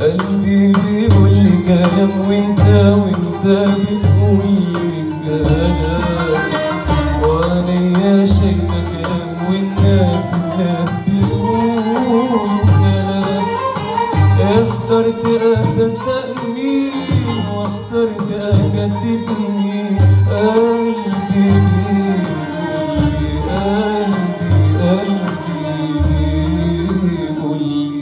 قلبي بيقول لي كلام وانت بتقول لي كلام، وعينيا شايفة كلام والناس بيقولوا كلام. اخترت اصدق مين واخترت اكذب مين؟ قلبي بيقول لي، قلبي بيقول لي.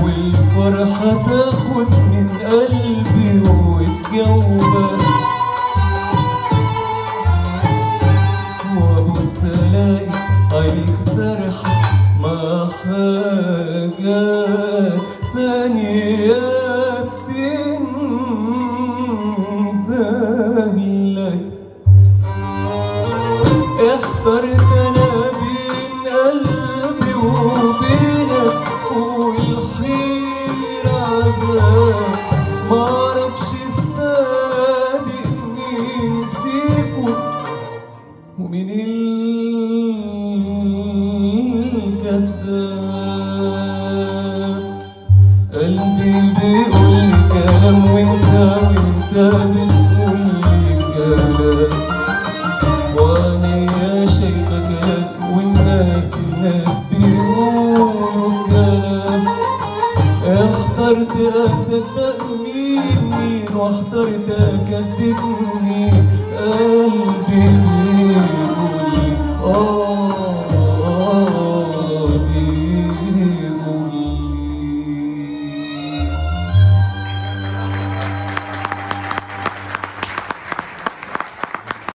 والفرحة تاخد من قلبي وتجوبك، وابص الاقي عينيك سرحة مع حاجات تانية بتندهلك. اخترت انا بين قلبي وبينك والحيرة عذاب، معرفش الصادق مين فيكم ومين الكداب. قلبي بيقول لي كلام وانت بتقول لي كلام، وعينيا شايفة كلام والناس بيقولوا كلام. اخترت اصدق مين واخترت